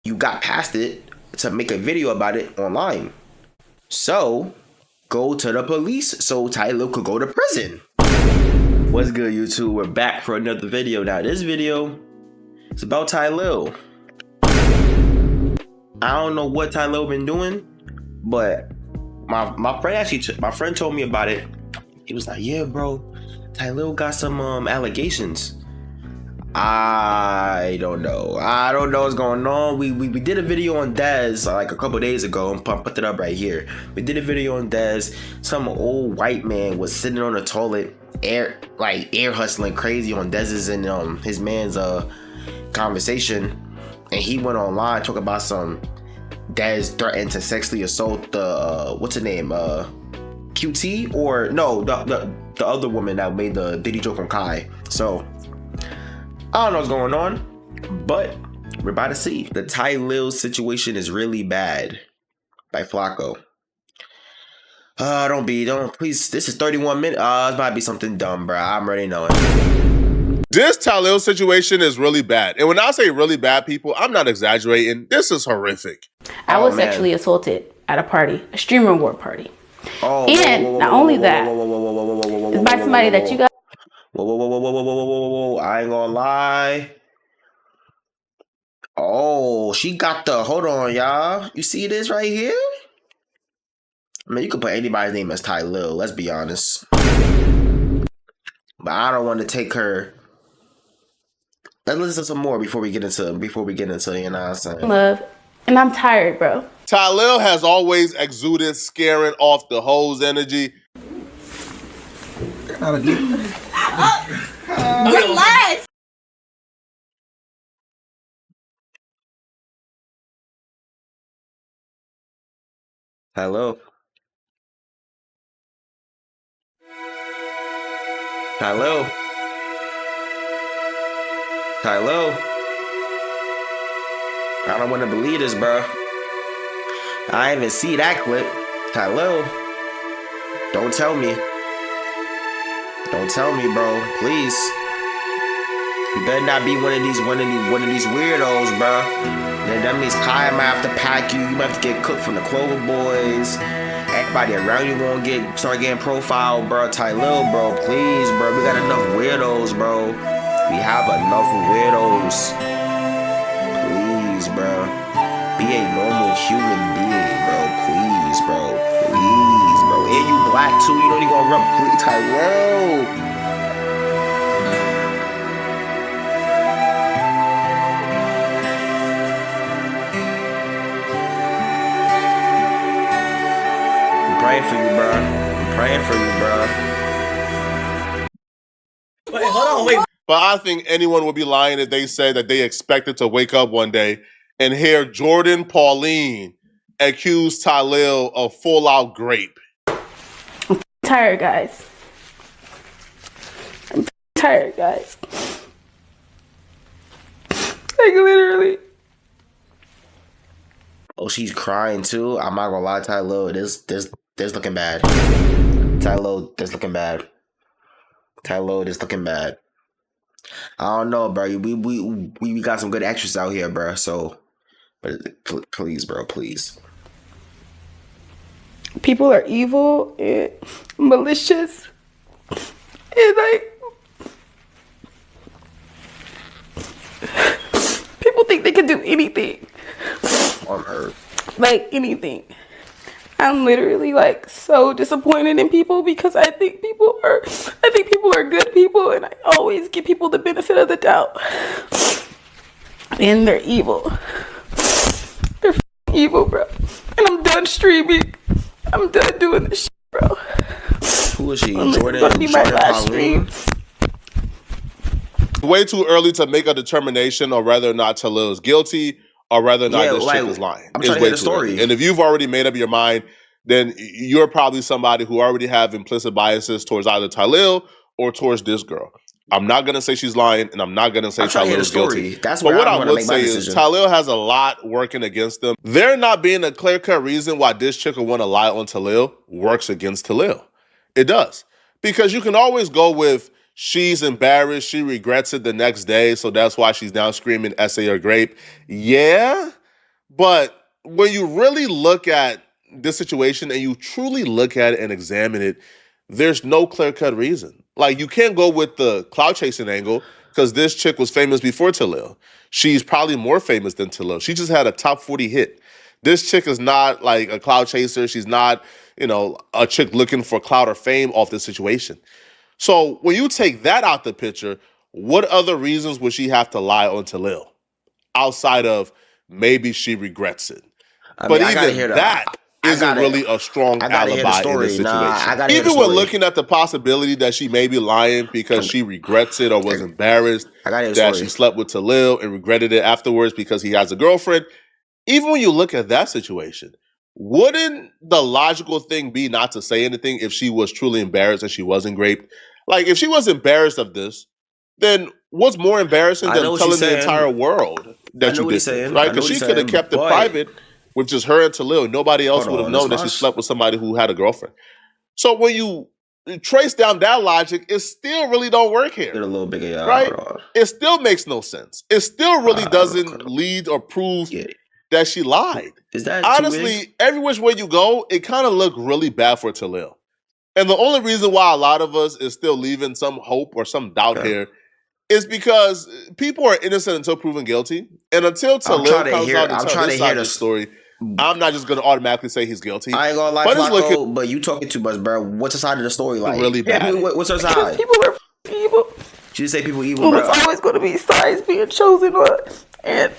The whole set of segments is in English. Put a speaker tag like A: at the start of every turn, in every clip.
A: you got past it to make a video about it online. So go to the police so Tylil could go to prison. What's good, YouTube? We're back for another video. Now this video is about Tylil. I don't know what Tylil been doing, but my friend told me about it. He was like, yeah, bro, Tylil got some allegations. I don't know what's going on. We did a video on Dez like a couple days ago and put it up right here. We did a video on Dez. Some old white man was sitting on the toilet, air hustling crazy on Dez's and his man's conversation, and he went online talking about some Dez threatened to sexually assault the what's her name, QT, or no, the other woman that made the Diddy joke on Kai. So I don't know what's going on, but we're about to see. The Tylil situation is really bad by Flacco. Don't please. This is 31 minutes. It might be something dumb, bro. I'm already knowing.
B: This Tylil situation is really bad. And when I say really bad, people, I'm not exaggerating. This is horrific.
C: I was sexually assaulted at a party, a stream reward party.
A: Oh,
C: and not only that, it's by somebody that you got.
A: Whoa. I ain't gonna lie. Oh, she got the, hold on, y'all. You see this right here? I mean, you could put anybody's name as Tylil, let's be honest. But I don't want to take her. Let's listen to some more before we get into, you know what I'm saying?
C: Love. And I'm tired, bro.
B: Tylil has always exuded scaring off the hoes energy.
D: Relax.
A: Tylil. I don't want to believe this, bro. I didn't even see that clip. Tylil. Don't tell me. Don't tell me, bro. Please. You better not be one of these weirdos, bro. That means Kai might have to pack you. You might have to get cooked from the Clover Boys. Everybody around you gonna start getting profiled, bro. Tylil, bro. Please, bro. We got enough weirdos, bro. We have enough weirdos. Please, bro. Be a normal human being, bro. Please, bro. Please, bro. And you black too. You don't even gonna rub. Please, Tylil. I'm praying for you, bro. I'm praying for you, bro.
D: Wait, hold on.
B: But I think anyone would be lying if they said that they expected to wake up one day and hear Jordan Pauline accuse Tylil of full-out grape.
C: I'm tired, guys. Like, literally.
A: Oh, she's crying too. I'm not gonna lie, Tylil. This looking bad. Tylil, this looking bad. Tylil, this looking bad. I don't know, bro. We got some good actresses out here, bro. So, but please, bro, please.
C: People are evil and malicious. And like, people think they can do anything.
A: On her.
C: Like anything. I'm literally like so disappointed in people because I think people are good people, and I always give people the benefit of the doubt. And they're evil. They're evil, bro. And I'm done streaming. I'm done doing this shit, bro.
A: Who is she?
C: Jordan Pauline?
B: Way too early to make a determination on whether or not Tylil is guilty or whether or not this chick is lying.
A: I'm trying to hear the story.
B: Early. And if you've already made up your mind, then you're probably somebody who already have implicit biases towards either Tylil or towards this girl. I'm not going to say she's lying, and I'm not going to say Tylil is guilty.
A: That's
B: but what I would say
A: is
B: Tylil has a lot working against them. There not being a clear-cut reason why this chick would want to lie on Tylil works against Tylil. It does. Because you can always go with she's embarrassed, she regrets it the next day, so that's why she's now screaming essay or grape. Yeah, But when you really look at this situation and you truly look at it and examine it, there's no clear cut reason. Like, you can't go with the cloud chasing angle because this chick was famous before Tylil. She's probably more famous than Tylil. She just had a top 40 hit. This chick is not like a cloud chaser. She's not, a chick looking for clout or fame off this situation. So when you take that out the picture, what other reasons would she have to lie on Tylil outside of maybe she regrets it? But even that isn't really a strong alibi in this situation. Even when looking at the possibility that she may be lying because she regrets it or was embarrassed that she slept with Tylil and regretted it afterwards because he has a girlfriend, even when you look at that situation, wouldn't the logical thing be not to say anything if she was truly embarrassed and she wasn't raped? Like, if she was embarrassed of this, then what's more embarrassing than telling the entire world that you did this, right? Because she could have kept it private with just her and Tylil. Nobody else would have known that she slept with somebody who had a girlfriend. So when you trace down that logic, it still really don't work here.
A: Get a little bigger,
B: right? It still makes no sense. It still really doesn't lead or prove that she lied.
A: Is that
B: honestly, every which way you go, it kind of looked really bad for Tylil. And the only reason why a lot of us is still leaving some hope or some doubt here is because people are innocent until proven guilty. And until Tylil comes out and tells his side of the story, I'm not just going to automatically say he's guilty.
A: I ain't gonna lie, Flacco, but you talking too much, bro. What's the side of the story like?
B: Really bad.
A: What's her side?
C: People are evil.
A: She say people evil, bro.
C: There's always going to be sides being chosen on. And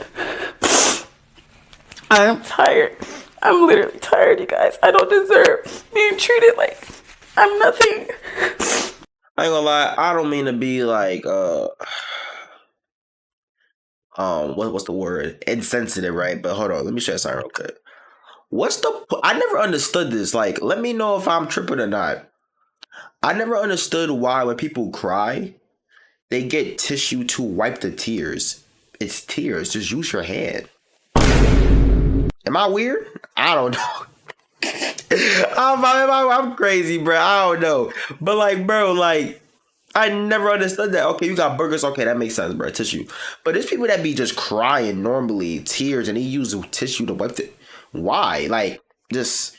C: I am tired. I'm literally tired, you guys. I don't deserve being treated like I'm nothing.
A: I ain't gonna lie, I don't mean to be like what's the word? Insensitive, right? But hold on, let me share something real quick. I never understood this. Like, let me know if I'm tripping or not. I never understood why when people cry, they get tissue to wipe the tears. It's tears. Just use your hand. Am I weird? I don't know. I'm crazy, bro. I don't know. But like, bro, like, I never understood that. Okay, you got burgers. Okay, that makes sense, bro. Tissue. But there's people that be just crying normally, tears, and they use tissue to wipe it. Why? Like, it's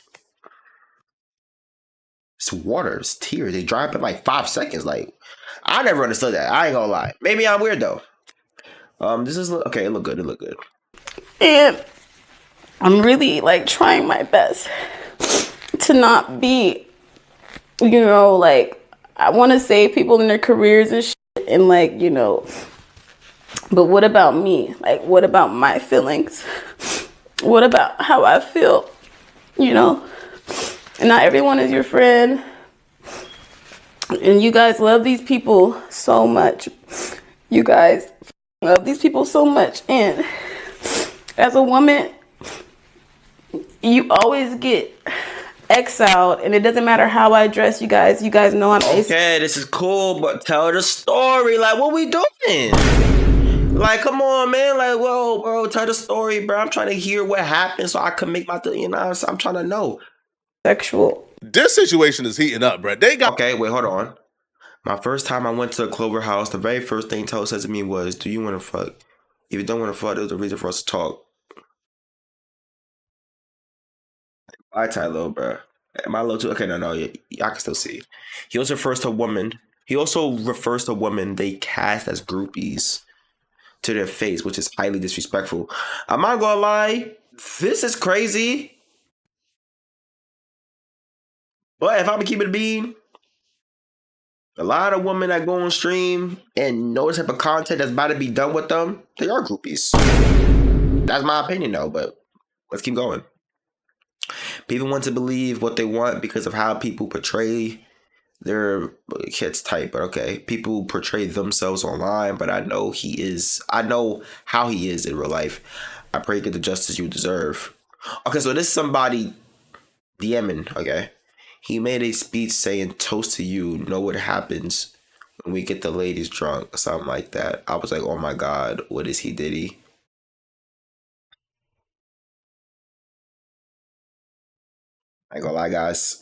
A: water. It's tears. They dry up in like 5 seconds. Like, I never understood that. I ain't gonna lie. Maybe I'm weird though. This is okay. It look good. It look good.
C: And I'm really like trying my best to not be, like, I want to save people in their careers and shit, and like, but what about me? Like, what about my feelings? What about how I feel? And not everyone is your friend. And you guys love these people so much. You guys love these people so much. And as a woman, you always get exiled, and it doesn't matter how I dress, you guys know I'm
A: okay, this is cool, but tell the story. Like, what we doing? Like, come on, man. Like, whoa, bro, tell the story, bro. I'm trying to hear what happened so I can make my I'm trying to know.
C: Sexual.
B: This situation is heating up, bro.
A: Okay, wait, hold on. My first time I went to Clover House, the very first thing Tyler said to me was, do you want to fuck? If you don't want to fuck, there's a reason for us to talk. Bye, Tylil, bro. Am I a little too? Okay, no, I can still see. He also refers to women they cast as groupies to their face, which is highly disrespectful. I'm not gonna lie, this is crazy. But if I'm gonna keep it a bean, a lot of women that go on stream and know the type of content that's about to be done with them, they are groupies. That's my opinion, though, but let's keep going. People want to believe what they want because of how people portray their kids type, but okay. People portray themselves online, but I know how he is in real life. I pray you get the justice you deserve. Okay, so this is somebody DMing, okay? He made a speech saying, toast to you, know what happens when we get the ladies drunk, or something like that. I was like, oh my God, what is he, Diddy? I ain't gonna lie, guys.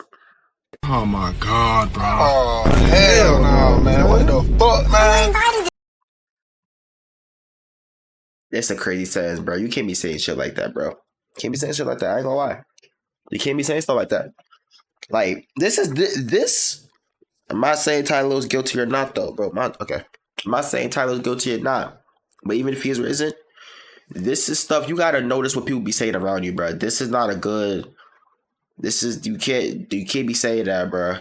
D: Oh my God, bro. Oh, hell no, man. What the fuck, man?
A: That's a crazy sentence, bro. You can't be saying shit like that, bro. Can't be saying shit like that. I ain't gonna lie. You can't be saying stuff like that. Like this. I'm not saying Tylil's guilty or not, though, bro. Okay. I'm not saying Tylil's guilty or not. But even if he is or isn't, this is stuff you gotta notice what people be saying around you, bro. This is not a good. This is you can't be saying that, bro.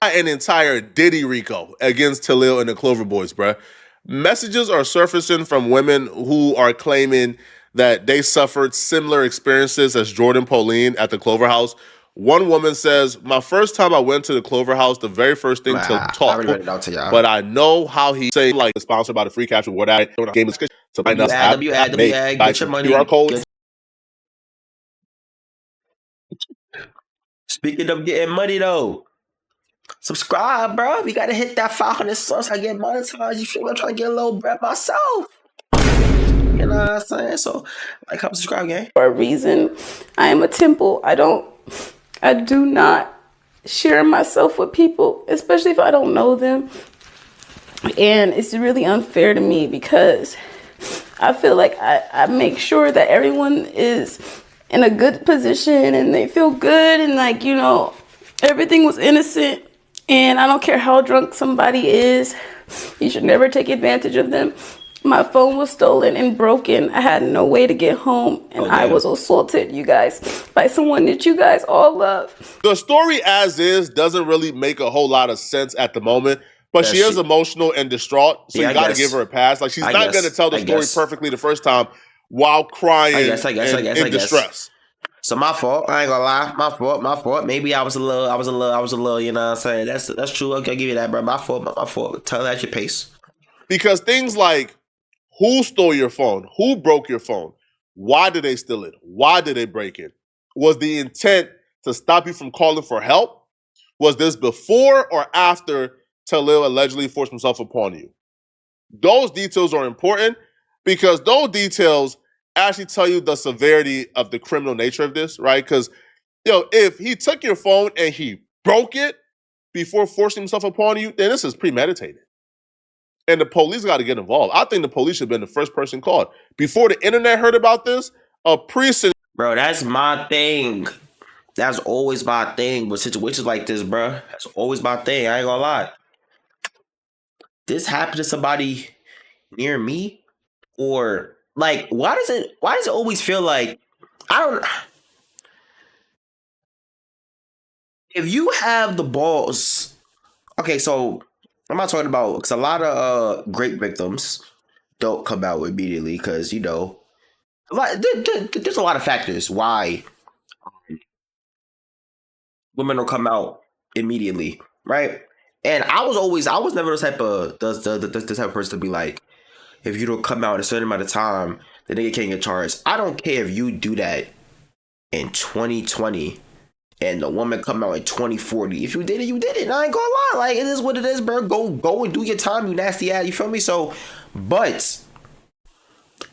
B: An entire Diddy Rico against Tylil and the Clover Boys, bruh. Messages are surfacing from women who are claiming that they suffered similar experiences as Jordan Pauline at the Clover House. One woman says, "My first time I went to the Clover House, the very first thing to
A: I
B: talk,
A: already read it out to y'all.
B: but I know how he say like sponsored by the free capture what I game is to find us app make
A: get your money.
B: QR codes."
A: Speaking of getting money, though, subscribe, bro. We gotta hit that 500 subs. I get monetized. You feel me? I'm trying to get a little bread myself. You know what I'm saying? So, like, come subscribe, gang.
C: For a reason, I am a temple. I do not share myself with people, especially if I don't know them. And it's really unfair to me because I feel like I make sure that everyone is in a good position and they feel good and like, you know, everything was innocent. And I don't care how drunk somebody is, you should never take advantage of them. My phone was stolen and broken. I had no way to get home, and I was assaulted, you guys, by someone that you guys all love.
B: The story as is doesn't really make a whole lot of sense at the moment, but she is emotional and distraught, so you got to give her a pass. Like, she's not going to tell the story perfectly the first time while crying in distress.
A: So my fault. I ain't gonna lie. My fault. Maybe I was a little. You know what I'm saying? That's true. Okay, I'll give you that, bro. My fault. Tell that at your pace.
B: Because things like who stole your phone, who broke your phone, why did they steal it, why did they break it? Was the intent to stop you from calling for help? Was this before or after Tylil allegedly forced himself upon you? Those details are important because those details actually tell you the severity of the criminal nature of this, right? Because, if he took your phone and he broke it before forcing himself upon you, then this is premeditated. And the police got to get involved. I think the police should have been the first person called. Before the internet heard about this, a precinct...
A: Bro, that's my thing. That's always my thing with situations like this, bro. That's always my thing. I ain't gonna lie. This happened to somebody near me? Or, like, why does it always feel like, I don't... If you have the balls... Okay, so... I'm not talking about, because a lot of great victims don't come out immediately because, there's a lot of factors why women don't come out immediately, right? And I was never the type of person to be like, if you don't come out in a certain amount of time, the nigga can't get charged. I don't care if you do that in 2020 and the woman come out in 2040. If you did it, you did it. And I ain't gonna lie. Like, it is what it is, bro. Go and do your time, you nasty ass. You feel me? So, but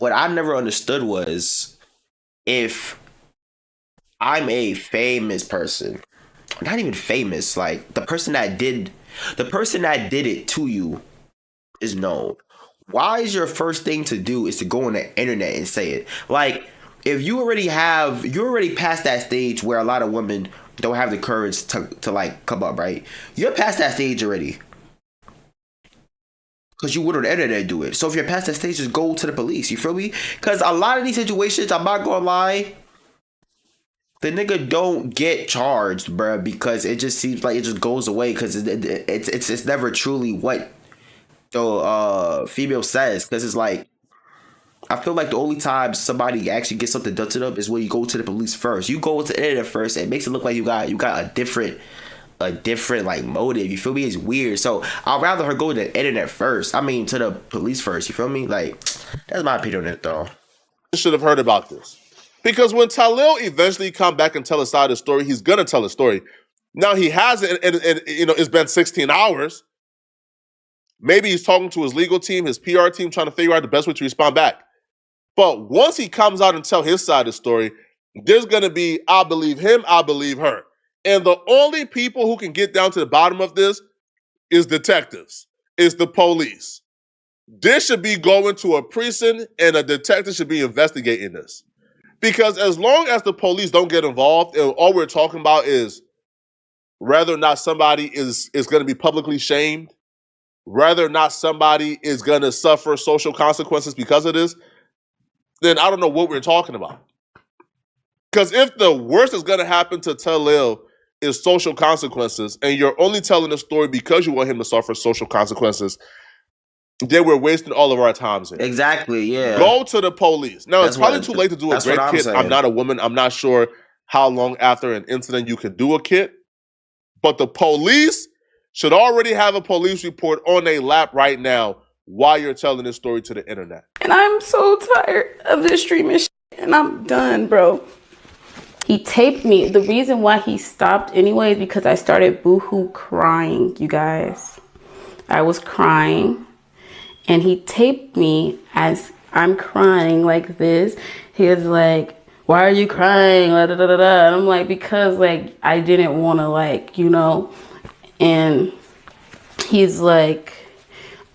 A: what I never understood was if I'm a famous person, not even famous, like the person that did it to you is known. Why is your first thing to do is to go on the internet and say it? Like, if you're already past that stage where a lot of women don't have the courage to like come up, right? You're past that stage already. Because you would on the internet do it. So if you're past that stage, just go to the police. You feel me? Because a lot of these situations, I'm not gonna lie, the nigga don't get charged, bruh, because it just seems like it just goes away because it's never truly what the female says. Because it's like, I feel like the only time somebody actually gets something done to them is when you go to the police first. You go to the internet first, it makes it look like you got a different like motive. You feel me? It's weird. So I'd rather her go to the internet first. I mean, to the police first. You feel me? Like, that's my opinion on it, though.
B: Should have heard about this. Because when Tylil eventually come back and tell a side of the story, he's going to tell a story. Now, he has it, and it's been 16 hours. Maybe he's talking to his legal team, his PR team, trying to figure out the best way to respond back. But once he comes out and tell his side of the story, there's going to be, I believe him, I believe her. And the only people who can get down to the bottom of this is detectives, is the police. This should be going to a precinct, and a detective should be investigating this. Because as long as the police don't get involved, and all we're talking about is whether or not somebody is going to be publicly shamed, whether or not somebody is going to suffer social consequences because of this, then I don't know what we're talking about. Because if the worst is going to happen to Tylil is social consequences, and you're only telling the story because you want him to suffer social consequences, then we're wasting all of our times here.
A: Exactly, yeah.
B: Go to the police. Now, it's
A: That's
B: probably
A: what-
B: too late to do a
A: that's what
B: great
A: I'm
B: kit.
A: saying.
B: I'm not a woman. I'm not sure how long after an incident you can do a kit. But the police should already have a police report on their lap right now while you're telling this story to the internet.
C: And I'm so tired of this streaming shit, and I'm done, bro. He taped me. The reason why he stopped anyway is because I started boohoo crying, you guys. I was crying, and he taped me as I'm crying like this. He was like, why are you crying? Da, da, da, da. And I'm like, because like I didn't want to, like, you know. And he's like,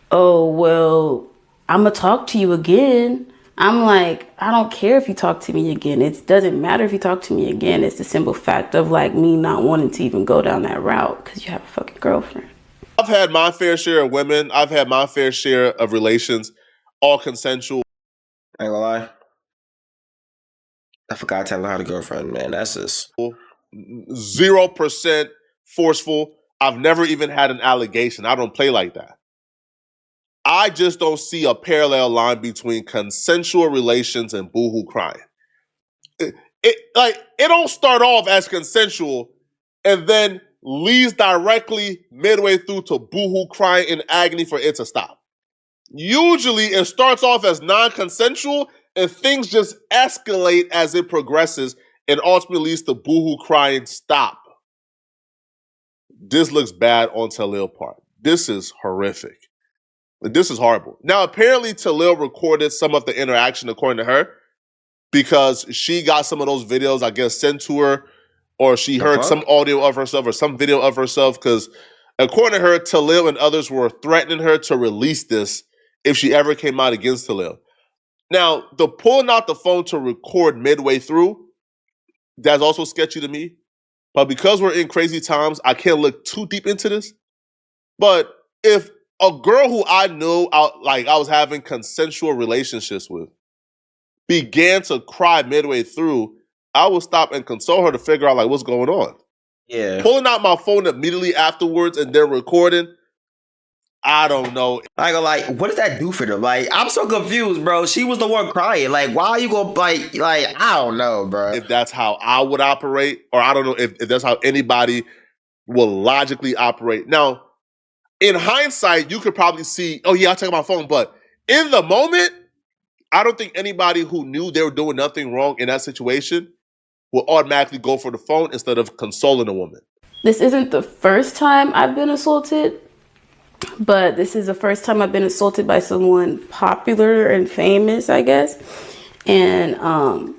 C: oh, well, I'm going to talk to you again. I'm like, I don't care if you talk to me again. It doesn't matter if you talk to me again. It's the simple fact of like me not wanting to even go down that route because you have a fucking girlfriend.
B: I've had my fair share of women. I've had my fair share of relations, all consensual.
A: I ain't gonna lie. I forgot to tell her how to girlfriend, man. That's just
B: 0% forceful. I've never even had an allegation. I don't play like that. I just don't see a parallel line between consensual relations and boohoo crying. It don't start off as consensual and then leads directly midway through to boohoo crying in agony for it to stop. Usually it starts off as non-consensual and things just escalate as it progresses and ultimately leads to boohoo crying stop. This looks bad on Tylil part. This is horrific. This is horrible. Now, apparently Tylil recorded some of the interaction according to her because she got some of those videos, I guess, sent to her, or she heard some audio of herself or some video of herself because according to her, Tylil and others were threatening her to release this if she ever came out against Tylil. Now, the pulling out the phone to record midway through, that's also sketchy to me. But because we're in crazy times, I can't look too deep into this. But if a girl who I knew, I was having consensual relationships with, began to cry midway through, I would stop and console her to figure out like what's going on.
A: yeah.
B: Pulling out my phone immediately afterwards and then recording, I don't know.
A: I ain't gonna lie. What does that do for them? Like, I'm so confused, bro. She was the one crying. Like, why are you gonna like? I don't know, bro.
B: If that's how I would operate, or I don't know if that's how anybody will logically operate. Now, in hindsight, you could probably see, oh yeah, I'll take my phone. But in the moment, I don't think anybody who knew they were doing nothing wrong in that situation will automatically go for the phone instead of consoling a woman.
C: This isn't the first time I've been assaulted, but this is the first time I've been assaulted by someone popular and famous, I guess. And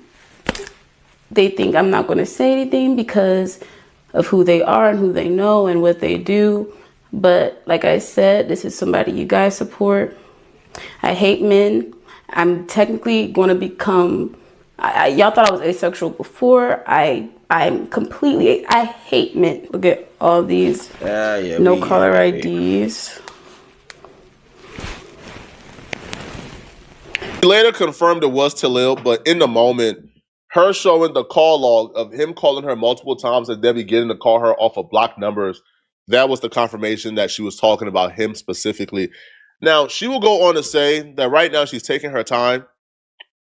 C: they think I'm not going to say anything because of who they are and who they know and what they do. But like I said, this is somebody you guys support. I hate men. I'm technically going to become... y'all thought I was asexual before. I'm completely... I hate men. Look at all these no caller IDs.
B: He later confirmed it was Tylil, but in the moment, her showing the call log of him calling her multiple times and then beginning to call her off of blocked numbers, that was the confirmation that she was talking about him specifically. Now, she will go on to say that right now she's taking her time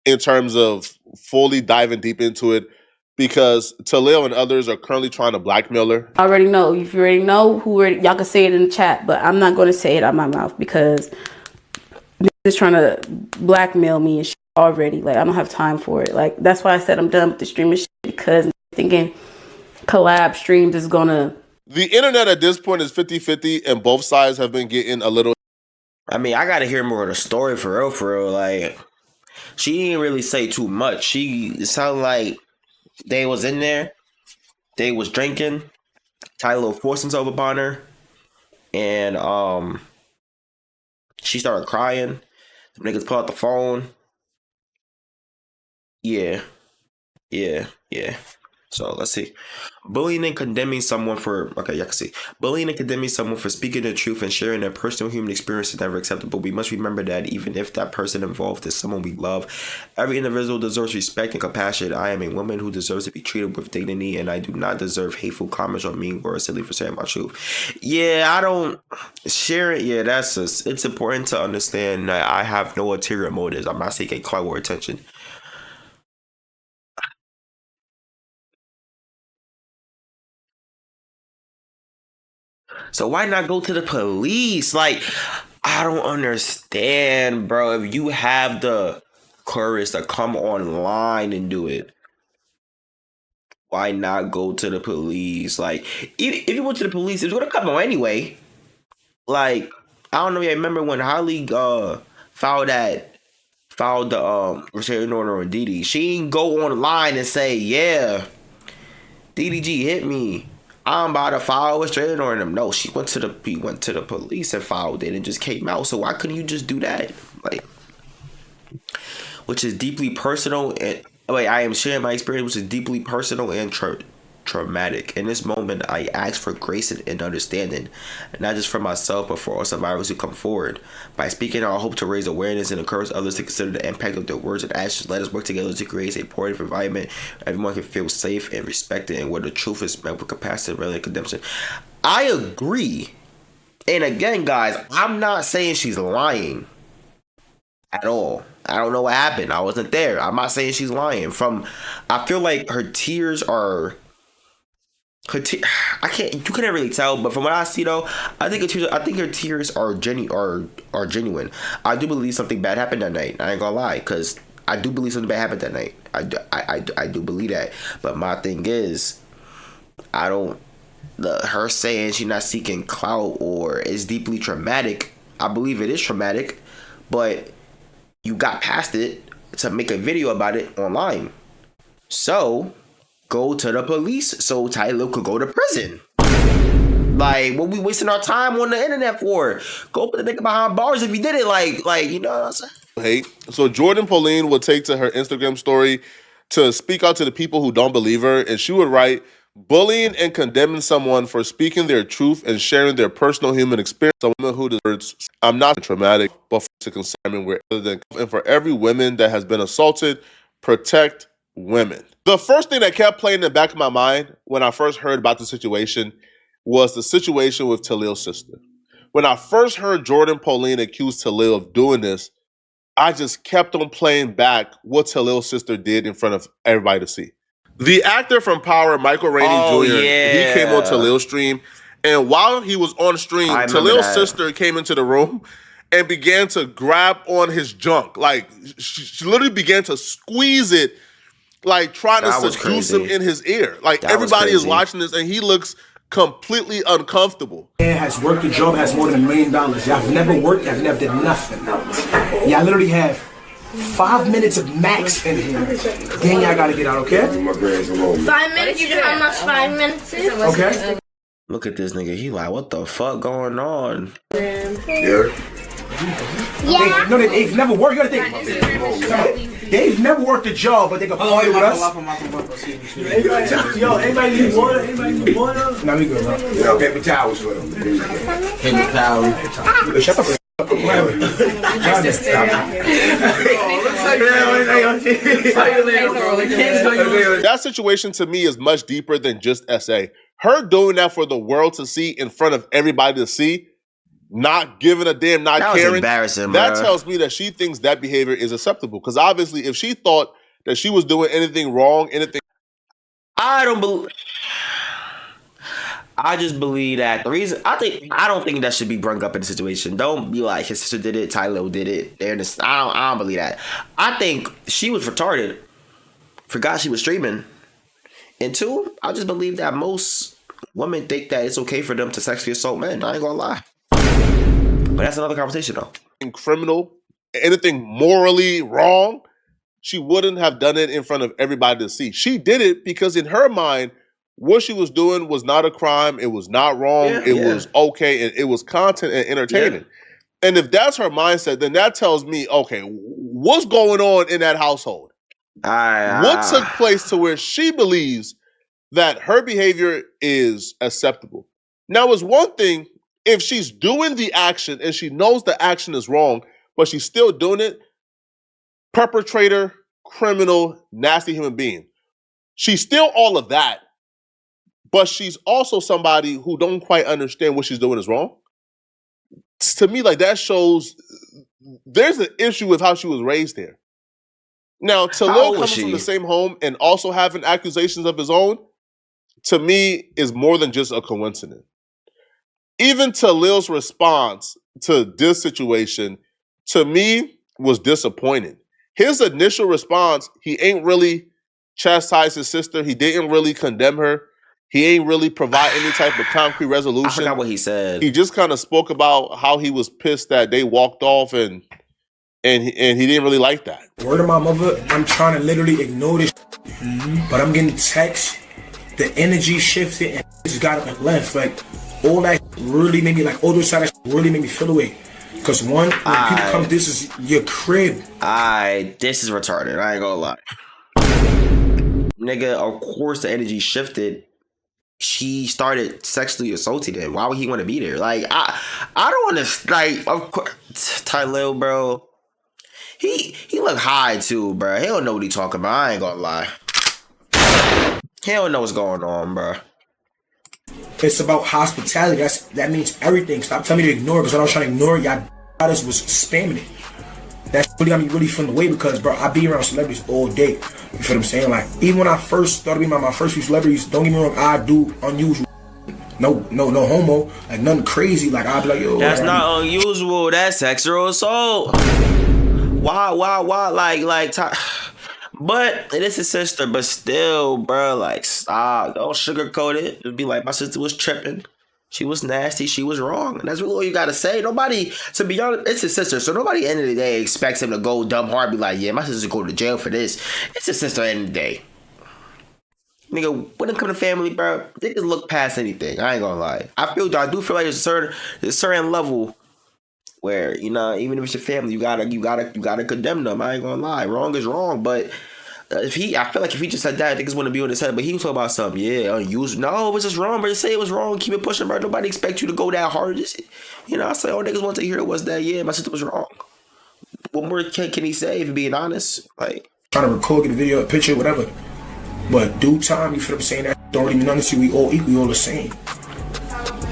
B: in terms of fully diving deep into it because Tylil and others are currently trying to blackmail her.
C: I already know. If you already know y'all can say it in the chat, but I'm not going to say it out my mouth because is trying to blackmail me and shit already. Like, I don't have time for it. Like, that's why I said I'm done with the streaming shit because I'm thinking collab streams is gonna...
B: The internet at this point is 50-50 and both sides have been getting a little...
A: I mean, I gotta hear more of the story for real. Like, she didn't really say too much. It sounded like they was in there, they was drinking, Tylil forced himself upon her, and she started crying. The niggas pull out the phone. Yeah. Yeah, yeah. So let's see. Bullying and condemning someone for okay, I can see. Bullying and condemning someone for speaking the truth and sharing their personal human experience is never acceptable. We must remember that even if that person involved is someone we love, every individual deserves respect and compassion. I am a woman who deserves to be treated with dignity, and I do not deserve hateful comments or mean words simply for saying my truth. Yeah, I don't share it. Yeah, that's just, it's important to understand that I have no ulterior motives. I'm not seeking clout or attention. So why not go to the police? Like, I don't understand, bro. If you have the courage to come online and do it, why not go to the police? Like, if you went to the police, it's gonna come on anyway. Like, I don't know. I remember when Holly filed the restraining order on Didi. She didn't go online and say, yeah, DDG hit me. I'm about to file a restraining order on him. No, she went to the police and filed it and just came out. So why couldn't you just do that? Like, which is deeply personal and wait, I am sharing my experience, which is deeply personal and traumatic. In this moment, I ask for grace and understanding, not just for myself, but for all survivors who come forward. By speaking, I hope to raise awareness and encourage others to consider the impact of their words and actions. Let us work together to create a supportive environment where everyone can feel safe and respected, and where the truth is met with compassion rather than condemnation. I agree. And again, guys, I'm not saying she's lying at all. I don't know what happened. I wasn't there. I'm not saying she's lying. I feel like her tears are I can't. You couldn't really tell, but from what I see, though, I think her tears are genuine. I do believe something bad happened that night. I ain't gonna lie, because I do believe something bad happened that night. I do believe that. But my thing is, I don't. Her saying she's not seeking clout or is deeply traumatic. I believe it is traumatic, but you got past it to make a video about it online. So go to the police so Tylil could go to prison. Like, what we wasting our time on the internet for? Go put the nigga behind bars if you did it. Like you know what I'm saying?
B: Hate. So Jordan Pauline would take to her Instagram story to speak out to the people who don't believe her, and she would write, bullying and condemning someone for speaking their truth and sharing their personal human experience. Someone who deserves, I'm not traumatic, but to consignment where other than, and for every woman that has been assaulted, protect women. The first thing that kept playing in the back of my mind when I first heard about the situation was the situation with Tylil's sister. When I first heard Jordan Pauline accuse Tylil of doing this, I just kept on playing back what Tylil's sister did in front of everybody to see. The actor from Power, Michael Rainey Jr., he came on Tylil's stream, and while he was on stream, Tylil's sister came into the room and began to grab on his junk. Like, she literally began to squeeze it, like trying to seduce him in his ear. Like, everybody is watching this, and he looks completely uncomfortable.
E: Man has worked a job, has more than $1 million. Y'all have never worked, y'all never did nothing. Y'all literally have 5 minutes of max in here. Then y'all gotta get out, okay?
F: 5 minutes? You know how much 5 minutes is?
E: Okay.
A: Look at this nigga. He like, what the fuck going on?
E: Yeah. No, they've never worked. You gotta think. They've never worked a job, but they can party with us. Yo, anybody need water? Anybody need water? No, we good, bro. Yo, paper towels for them. Paper towels. Shut the fuck up.
B: That situation to me is much deeper than just SA. Her doing that for the world to see, in front of everybody to see, not giving a damn, not
A: that
B: caring.
A: Was embarrassing,
B: that
A: bro.
B: Tells me that she thinks that behavior is acceptable. Because obviously, if she thought that she was doing anything wrong,
A: I just believe that the reason I don't think that should be brought up in the situation. Don't be like his sister did it, Tylil did it. I don't believe that. I think she was retarded. Forgot she was streaming. And two, I just believe that most women think that it's okay for them to sexually assault men. I ain't gonna lie. But that's another conversation, though.
B: Criminal, anything morally wrong, she wouldn't have done it in front of everybody to see. She did it because in her mind, what she was doing was not a crime. It was not wrong. It was okay. And it was content and entertainment. And if that's her mindset, then that tells me, okay, what's going on in that household? What took
A: I
B: place to where she believes that her behavior is acceptable? Now, it's one thing if she's doing the action and she knows the action is wrong, but she's still doing it. Perpetrator, criminal, nasty human being. She's still all of that, but she's also somebody who don't quite understand what she's doing is wrong. To me, like that shows there's an issue with how she was raised here. Now,
A: how
B: Tylil
A: old was
B: coming from the
A: she?
B: same home and also having accusations of his own, to me, is more than just a coincidence. Even Talil's response to this situation, to me, was disappointing. His initial response, he ain't really chastised his sister. He didn't really condemn her. He ain't really provide any type of concrete
A: I
B: resolution.
A: forgot what he said.
B: He just kind of spoke about how he was pissed that they walked off and he didn't really like that.
E: Word of my mother, I'm trying to literally ignore this, but I'm getting texts. The energy shifted and just got up and left. Like all that really made me like all those side really made me feel away. Cause one, when people come, this is your crib.
A: This is retarded. I ain't gonna lie. Nigga, of course the energy shifted. She started sexually assaulting him. Why would he want to be there? Like, I don't understand. Like, of course, Tylil, bro. He look high too, bro. He don't know what he talking about. I ain't gonna lie. He don't know what's going on, bro.
E: It's about hospitality. That means everything. Stop telling me to ignore it, because when I was trying to ignore it, y'all was spamming it. That really got me really feeling away, because bro, I be around celebrities all day. You feel what I'm saying? Like even when I first started being my first few celebrities, don't get me wrong, I do unusual. No homo, like nothing crazy. Like I'd be like, yo,
A: That's not unusual. That's sexual assault. Why? But it is his sister. But still, bro, like, stop. Don't sugarcoat it. Just be like, my sister was tripping. She was nasty. She was wrong. And that's really all you gotta say. Nobody, to be honest, it's his sister. So nobody, at the end of the day, expects him to go dumb hard. Be like, yeah, my sister go to jail for this. It's his sister at the end of the day. Nigga, when it come to family, bro, they can look past anything. I ain't gonna lie. I do feel like there's a certain level where, you know, even if it's your family, you gotta condemn them. I ain't gonna lie. Wrong is wrong, but I feel like if he just said that, niggas wouldn't be on his head. But he was talking about something, yeah, unusual. No, it was just wrong, bro. Just say it was wrong. Keep it pushing, bro. Nobody expect you to go that hard. Just, you know, I say all niggas want to hear was that, yeah, my sister was wrong. What more can he say if you're being honest? Like,
E: trying to record, get a video, a picture, whatever. But due time, you feel what I'm saying? That don't really mean nothing to you. We all equal, we all the same.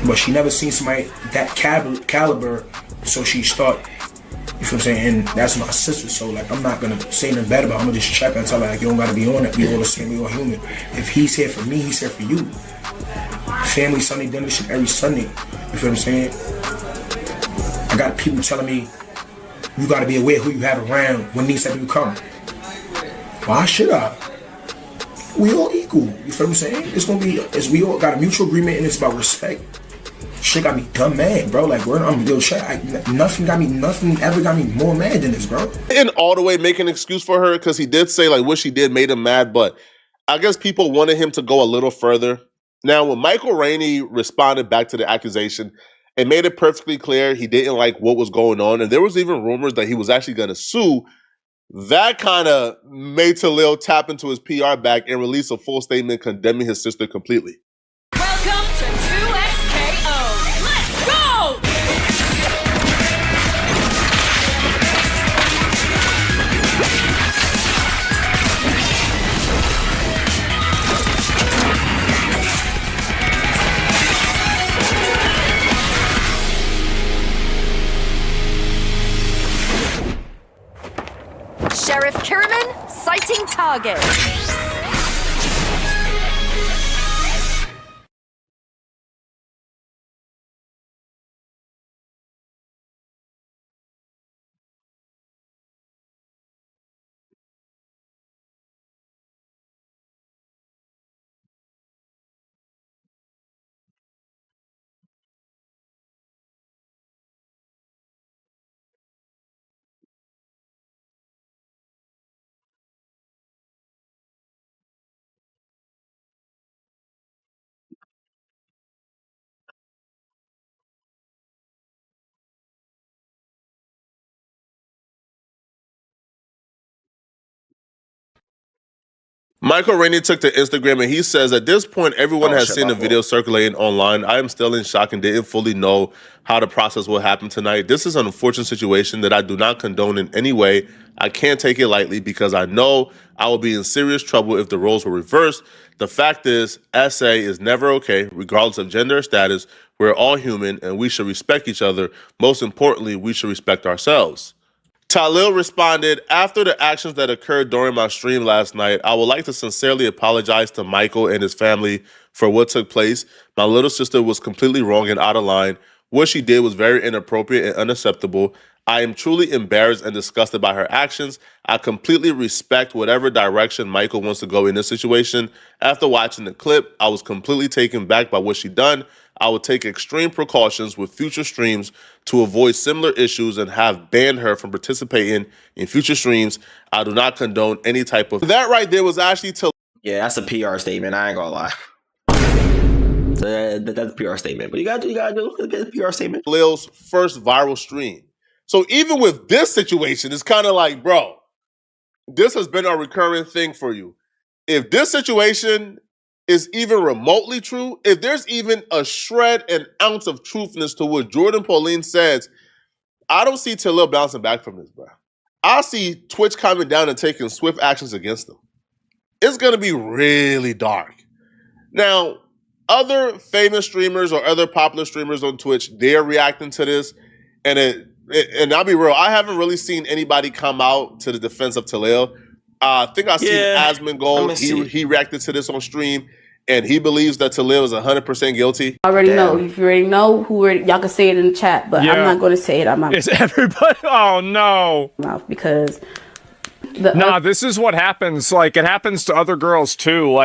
E: But she never seen somebody that caliber, so she start. You feel what I'm saying? And that's my sister, so like I'm not gonna say nothing bad about her. I'm gonna just check her and tell her like you don't gotta be on it. We all the same, we all human. If he's here for me, he's here for you. Family Sunday dinner shit every Sunday. You feel what I'm saying? I got people telling me you gotta be aware who you have around when these type of people come. Why should I? We all equal. You feel what I'm saying? It's gonna be, we all got a mutual agreement, and it's about respect. Shit got me dumb mad, bro. Like, I'm real shit. Nothing ever got me more mad than this, bro.
B: In all the way make an excuse for her, because he did say like what she did made him mad, but I guess people wanted him to go a little further. Now, when Michael Rainey responded back to the accusation, it made it perfectly clear he didn't like what was going on, and there was even rumors that he was actually going to sue. That kind of made Tylil tap into his PR bag and release a full statement condemning his sister completely.
G: Welcome to 2XKO. Let's go! Sheriff Kiriman, sighting target.
B: Michael Rainey took to Instagram and he says, at this point, everyone has
A: shit,
B: seen the
A: my
B: video
A: fault.
B: circulating online. I am still in shock and didn't fully know how the process will happen tonight. This is an unfortunate situation that I do not condone in any way. I can't take it lightly because I know I will be in serious trouble if the roles were reversed. The fact is, SA is never okay, regardless of gender or status. We're all human and we should respect each other. Most importantly, we should respect ourselves. Tylil responded, after the actions that occurred during my stream last night, I would like to sincerely apologize to Michael and his family for what took place. My little sister was completely wrong and out of line. What she did was very inappropriate and unacceptable. I am truly embarrassed and disgusted by her actions. I completely respect whatever direction Michael wants to go in this situation. After watching the clip, I was completely taken back by what she done. I will take extreme precautions with future streams to avoid similar issues and have banned her from participating in future streams. I do not condone any type of... That right there was actually
A: Yeah, that's a PR statement. I ain't gonna lie. So that's a PR statement. But you gotta do a PR statement.
B: Tylil's first viral stream. So even with this situation, it's kind of like, bro, this has been a recurring thing for you. If this situation is even remotely true, if there's even a shred and ounce of truthness to what Jordan Pauline says, I don't see Tylil bouncing back from this, bro. I see Twitch coming down and taking swift actions against them. It's going to be really dark. Now, other famous streamers or other popular streamers on Twitch, they're reacting to this. And I'll be real, I haven't really seen anybody come out to the defense of Tylil. I think I seen Asmongold. He reacted to this on stream, and he believes that Tylil is 100% guilty.
C: I already know. If you already know y'all can say it in the chat, but I'm not going to say it. I'm not.
H: Is everybody? Oh no!
C: Because
H: this is what happens. Like it happens to other girls too.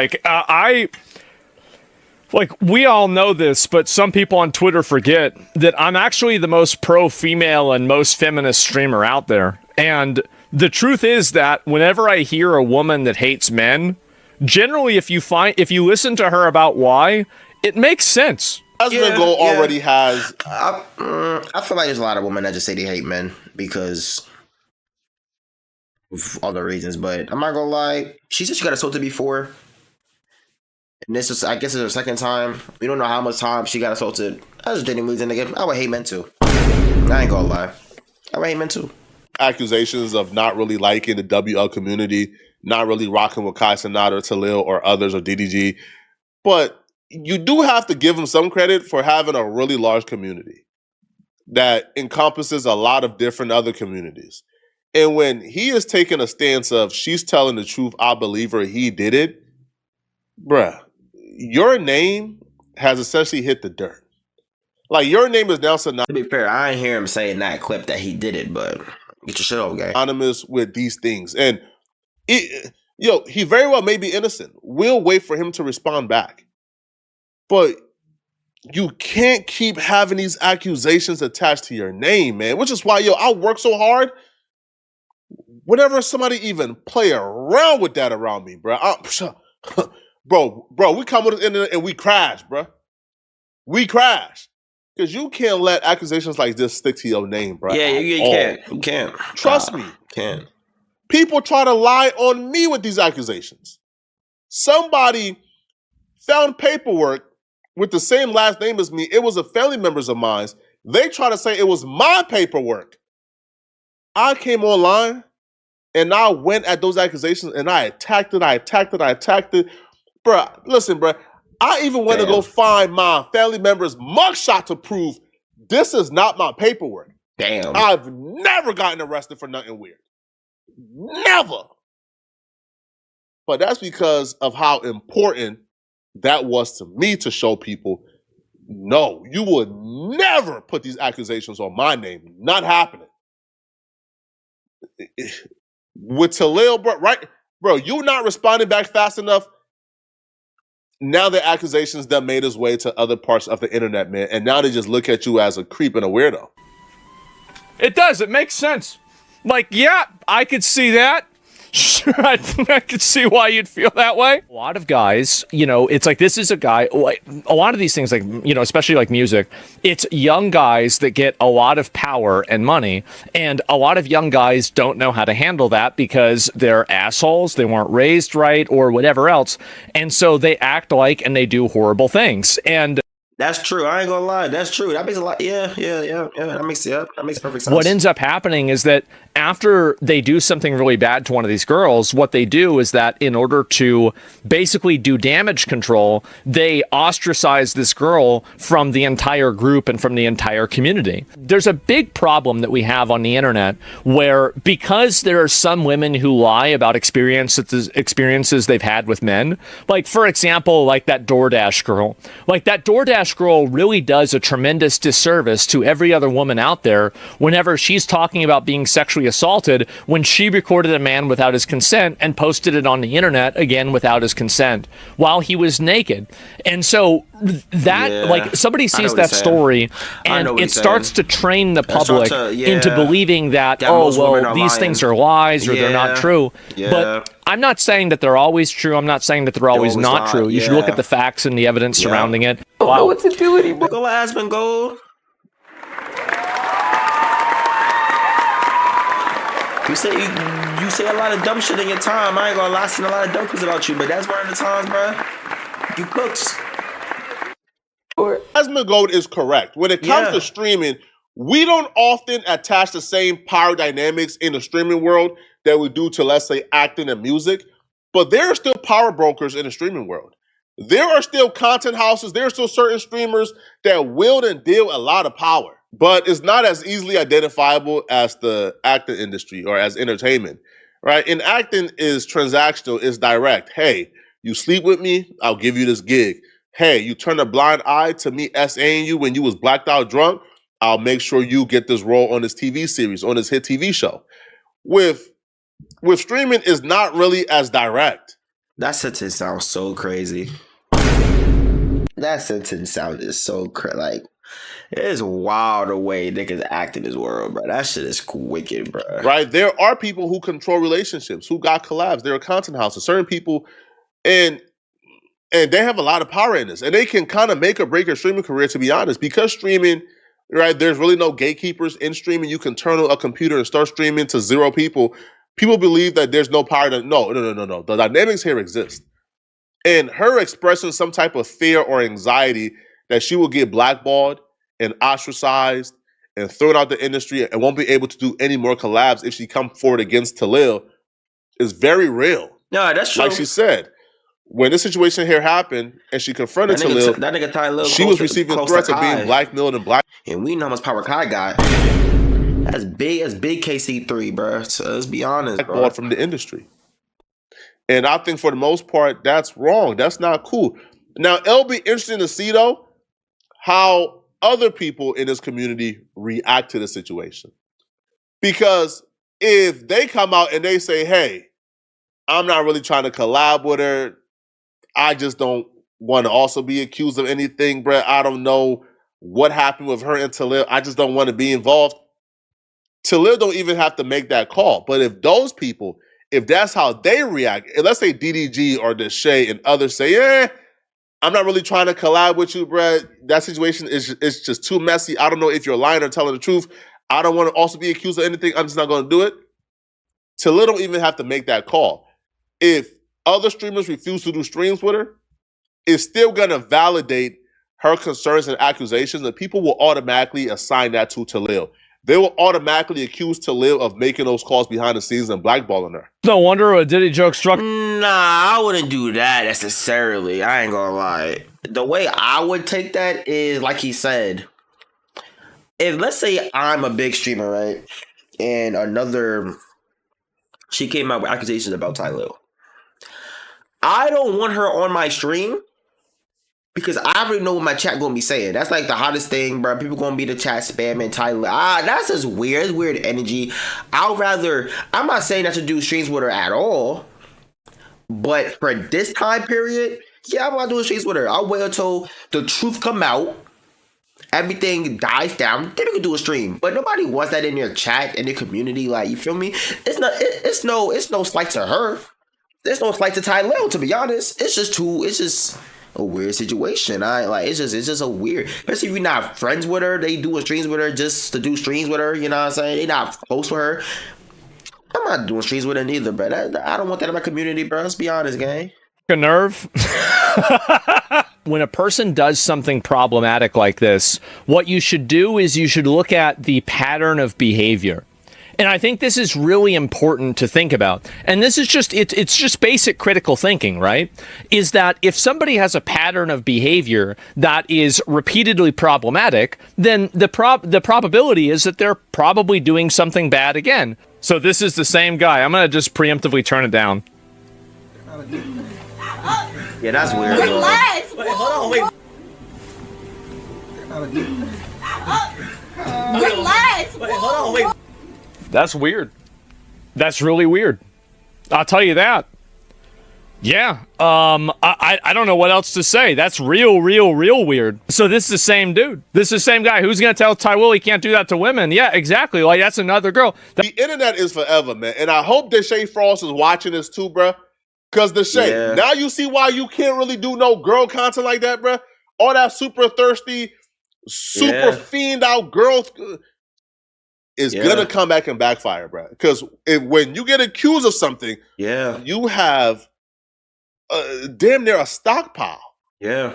H: We all know this, but some people on Twitter forget that I'm actually the most pro-female and most feminist streamer out there. And the truth is that whenever I hear a woman that hates men, generally if you listen to her about why, it makes sense.
B: Asmongold already has...
A: I feel like there's a lot of women that just say they hate men because of other reasons, but I'm not gonna lie. She said she got assaulted before. And this is, I guess, it's her second time. We don't know how much time she got assaulted. I just didn't lose in the game. I would hate men too. I ain't gonna lie. I would hate men too.
B: Accusations of not really liking the WL community, not really rocking with Kai Cenat or Tylil or others or DDG. But you do have to give them some credit for having a really large community that encompasses a lot of different other communities. And when he is taking a stance of, she's telling the truth, I believe her, he did it, bruh, your name has essentially hit the dirt. Like, your name is now synonymous.
A: To be fair, I ain't hear him say in that clip that he did it, but get your shit over, guy.
B: Anonymous with these things. And, he very well may be innocent. We'll wait for him to respond back. But you can't keep having these accusations attached to your name, man. Which is why, I work so hard. Whenever somebody even play around with that around me, bro, Bro, we come with the internet and we crash, bro. We crash. Because you can't let accusations like this stick to your name, bro.
A: Yeah, you can't. You can't.
B: Trust me.
A: Can't.
B: People try to lie on me with these accusations. Somebody found paperwork with the same last name as me. It was a family members of mine. They try to say it was my paperwork. I came online and I went at those accusations and I attacked it. Bruh, listen, bruh. I even went to go find my family member's mugshot to prove this is not my paperwork.
A: Damn.
B: I've never gotten arrested for nothing weird. Never. But that's because of how important that was to me to show people, no, you would never put these accusations on my name. Not happening. With Tylil, bro, right? Bro, you not responding back fast enough. Now the accusations that made his way to other parts of the internet, man. And now they just look at you as a creep and a weirdo.
H: It does. It makes sense. Like, yeah, I could see that. Sure, I can see why you'd feel that way. A lot of guys, it's like this is a guy, like a lot of these things, like, especially like music, it's young guys that get a lot of power and money, and a lot of young guys don't know how to handle that because they're assholes, they weren't raised right, or whatever else, and so they act like and they do horrible things. And
A: that's true. I ain't gonna lie. That's true. That makes a lot. Yeah. That makes perfect sense.
H: What ends up happening is that after they do something really bad to one of these girls, what they do is that in order to basically do damage control, they ostracize this girl from the entire group and from the entire community. There's a big problem that we have on the internet where, because there are some women who lie about experiences they've had with men, like, for example, like that DoorDash girl. Like, that DoorDash girl really does a tremendous disservice to every other woman out there whenever she's talking about being sexually assaulted when she recorded a man without his consent and posted it on the internet, again without his consent, while he was naked. And so that, like, somebody sees that story and it starts to train the public into believing that, these things are lies or they're not true. But I'm not saying that they're always true. I'm not saying that they're always not true. You should look at the facts and the evidence surrounding it.
C: I don't know what to do anymore.
A: Go Aspen, go. You say a lot of dumb shit in your time. I ain't gonna lie, I seen a lot of dumb things about you, but that's one of the times, bro. You cooks.
B: Asmund Gold is correct. When it comes to streaming, we don't often attach the same power dynamics in the streaming world that we do to, let's say, acting and music. But there are still power brokers in the streaming world. There are still content houses. There are still certain streamers that wield and deal a lot of power. But it's not as easily identifiable as the acting industry or as entertainment, right? In acting is transactional, is direct. Hey, you sleep with me, I'll give you this gig. Hey, you turn a blind eye to me SAing you when you was blacked out drunk, I'll make sure you get this role on this TV series, on this hit TV show. With streaming, is not really as direct.
A: That sentence sounds so crazy. That sentence sounded so like, it is wild the way niggas act in this world, bro. That shit is wicked, bro.
B: Right? There are people who control relationships, who got collabs. There are content houses, certain people, and they have a lot of power in this. And they can kind of make or break your streaming career, to be honest. Because streaming, right, there's really no gatekeepers in streaming. You can turn on a computer and start streaming to 0 people. People believe that there's no power. No. The dynamics here exist. And her expressing some type of fear or anxiety that she will get blackballed and ostracized and thrown out the industry and won't be able to do any more collabs if she come forward against Tylil is very real.
A: No, that's true.
B: Like she said, when this situation here happened and she confronted Tylil,
A: that nigga Tylil,
B: she was receiving threats of being blackmailed and black.
A: And we know how much power Kai got. That's big KC3, bro. So let's be honest, bro.
B: From the industry. And I think for the most part, that's wrong. That's not cool. Now, it'll be interesting to see, though, how other people in this community react to the situation. Because if they come out and they say, hey, I'm not really trying to collab with her, I just don't want to also be accused of anything, bro. I don't know what happened with her and Tylil. I just don't want to be involved. Tylil don't even have to make that call. But if those people, if that's how they react, let's say DDG or Deshae and others say, I'm not really trying to collab with you, bro. That situation is just too messy. I don't know if you're lying or telling the truth. I don't want to also be accused of anything. I'm just not going to do it. Tylil don't even have to make that call. If other streamers refuse to do streams with her, it's still going to validate her concerns and accusations, and people will automatically assign that to Tylil. They will automatically accuse Tylil of making those calls behind the scenes and blackballing her.
H: No wonder a Diddy joke struck.
A: Nah, I wouldn't do that necessarily. I ain't gonna lie. The way I would take that is, like he said, if let's say I'm a big streamer, right? And she came out with accusations about Tylil. I don't want her on my stream because I already know what my chat gonna be saying. That's like the hottest thing, bro. People gonna be the chat spamming Tylil. That's just weird energy. I'm not saying not to do streams with her at all, but for this time period, yeah, I'm not doing streams with her. I'll wait until the truth come out, everything dies down, then we can do a stream. But nobody wants that in their chat, in their community. Like, you feel me? It's no slight to her. There's no slight to Tylil, to be honest. It's just a weird situation. It's just a weird, especially if you're not friends with her. They doing streams with her just to do streams with her. You know what I'm saying? They not close with her. I'm not doing streams with her neither, bro. I don't want that in my community, bro. Let's be honest, gang.
H: A nerve. When a person does something problematic like this, what you should do is you should look at the pattern of behavior. And I think this is really important to think about. And this is just, it's just basic critical thinking, right? Is that if somebody has a pattern of behavior that is repeatedly problematic, then the probability is that they're probably doing something bad again. So this is the same guy. I'm going to just preemptively turn it down.
A: Yeah, that's weird.
F: Relax.
I: Wait, hold on, wait.
F: Relax.
I: Wait, hold on, wait.
H: That's weird. That's really weird. I'll tell you that. Yeah. I don't know what else to say. That's real weird. So this is the same dude. This is the same guy. Who's gonna tell Tylil he can't do that to women? Yeah, exactly. Like, that's another girl.
B: The internet is forever, man. And I hope Deshae Frost is watching this too, bruh. Because Deshae, now you see why you can't really do no girl content like that, bruh. All that super thirsty, super fiend out girls is gonna come back and backfire, bruh. Because when you get accused of something, you have damn near a stockpile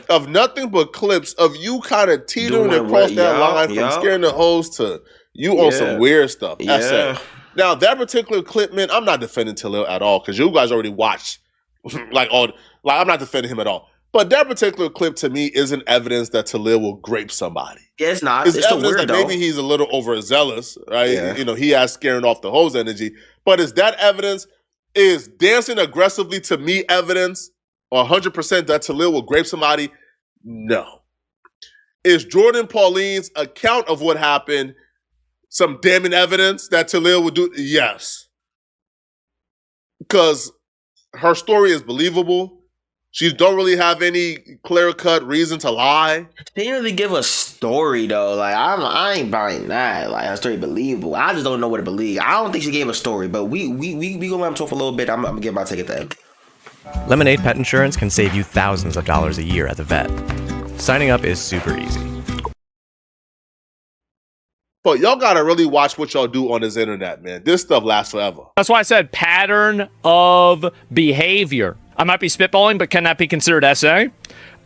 B: of nothing but clips of you kind of teetering across that line from scaring the hoes to you on some weird stuff. That's it. Now, that particular clip, man, I'm not defending Tylil at all because you guys already watched. I'm not defending him at all. But that particular clip to me isn't evidence that Tylil will grape somebody.
A: Yeah, it's not.
B: It's
A: It's
B: evidence
A: weird,
B: that maybe he's a little overzealous, right?
A: Yeah.
B: You know, he has scaring off the hose energy. But is that evidence? Is dancing aggressively to me evidence? Or 100% that Tylil will grape somebody? No. Is Jordan Pauline's account of what happened some damning evidence that Tylil would do? Yes. Because her story is believable. She don't really have any clear-cut reason to lie.
A: They didn't really give a story though. Like, I ain't buying that. Like, her story believable. I just don't know what to believe. I don't think she gave a story, but we gonna let him talk for a little bit. I'm gonna get my take at the end.
J: Lemonade Pet Insurance can save you thousands of dollars a year at the vet. Signing up is super easy.
B: But y'all gotta really watch what y'all do on this internet, man. This stuff lasts forever.
H: That's why I said pattern of behavior. I might be spitballing, but can that be considered essay?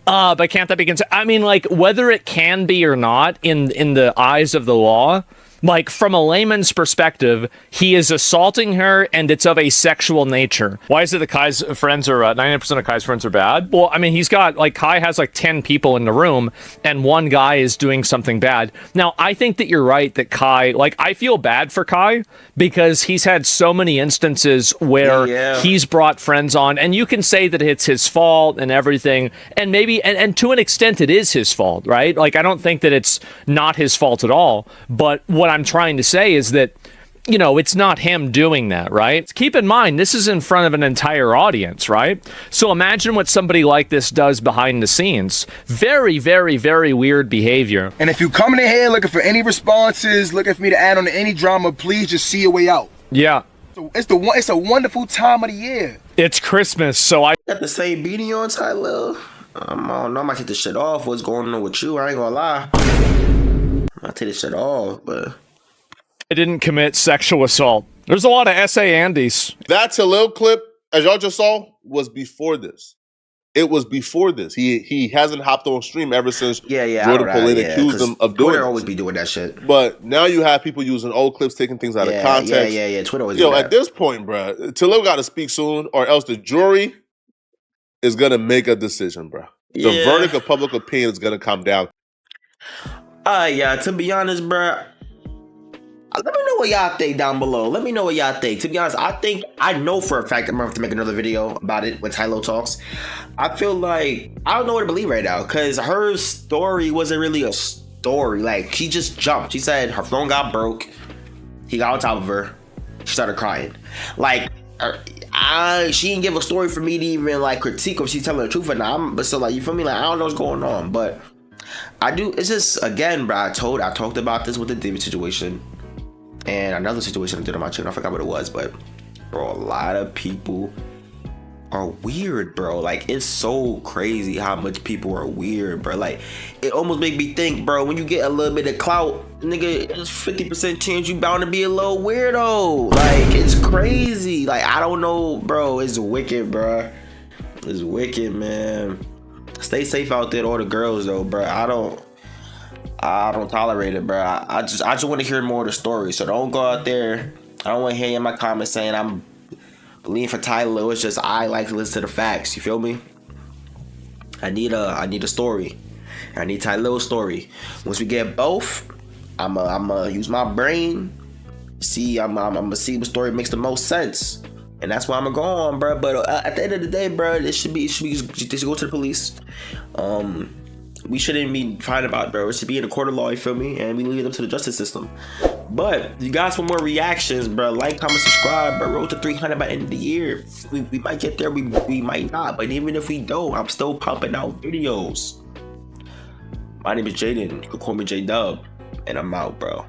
H: But can't that be considered? I mean, like, whether it can be or not in the eyes of the law, like, from a layman's perspective, he is assaulting her and it's of a sexual nature. Why is it that Kai's friends are, 90% of Kai's friends are bad? Well, I mean, Kai has like 10 people in the room and one guy is doing something bad. Now, I think that you're right that Kai, like, I feel bad for Kai because he's had so many instances where he's brought friends on and you can say that it's his fault and everything. And maybe, and to an extent it is his fault, right? Like, I don't think that it's not his fault at all. But what I'm trying to say is that, you know, it's not him doing that, right? Keep in mind, this is in front of an entire audience, right? So imagine what somebody like this does behind the scenes. Very, very, very weird behavior.
D: And if you coming in here looking for any responses, looking for me to add on to any drama, please just see your way out.
H: Yeah.
D: So it's a wonderful time of the year.
H: It's Christmas, so I
A: got the same beanie on, Tylil. I don't know, I might take this shit off. What's going on with you? I ain't gonna lie. I'll take this shit off, but
H: I didn't commit sexual assault. There's a lot of essay Andes.
B: That Tylil clip, as y'all just saw, was before this. It was before this. He hasn't hopped on stream ever since Jordan Pauline accused him of doing it.
A: Twitter always be doing that shit.
B: But now you have people using old clips, taking things out of context.
A: Yeah. Twitter always do that.
B: At this point, bruh, Tylil got to speak soon or else the jury is going to make a decision, bruh. The verdict of public opinion is going to come down.
A: To be honest, bruh, let me know what y'all think down below. Let me know what y'all think. To be honest, I know for a fact I'm gonna have to make another video about it when Tylil talks. I feel like I don't know what to believe right now because her story wasn't really a story. Like, she just jumped. She said her phone got broke. He got on top of her. She started crying. Like, she didn't give a story for me to even like critique if she's telling the truth or not. But so, like, you feel me? Like, I don't know what's going on, but I do. It's just, again, bro. I talked about this with the David situation and another situation I did on my channel. I forgot what it was, but bro, a lot of people are weird, bro. Like, it's so crazy how much people are weird, bro. Like, it almost make me think, bro, when you get a little bit of clout, nigga, it's 50% chance you bound to be a little weirdo. Like, it's crazy. Like, I don't know, bro. It's wicked, bro. It's wicked, man. Stay safe out there, all the girls, though, bro. I don't tolerate it, bro. I just want to hear more of the story. So don't go out there. I don't want to hear you in my comments saying I'm believing for Tylil. It's just I like to listen to the facts. You feel me? I need a story. I need Tylil's story. Once we get both, I'ma use my brain. See, I'ma see what story makes the most sense, and that's why I'm gonna go on, bro. But at the end of the day, bro, they should go to the police. We shouldn't be fighting about it, bro. It should be in the court of law. You feel me? And we leave it up to the justice system. But you guys want more reactions, bro? Like, comment, subscribe, bro. Road to 300 by the end of the year. We might get there. We might not. But even if we don't, I'm still pumping out videos. My name is Jaden. You can call me J-Dub. And I'm out, bro.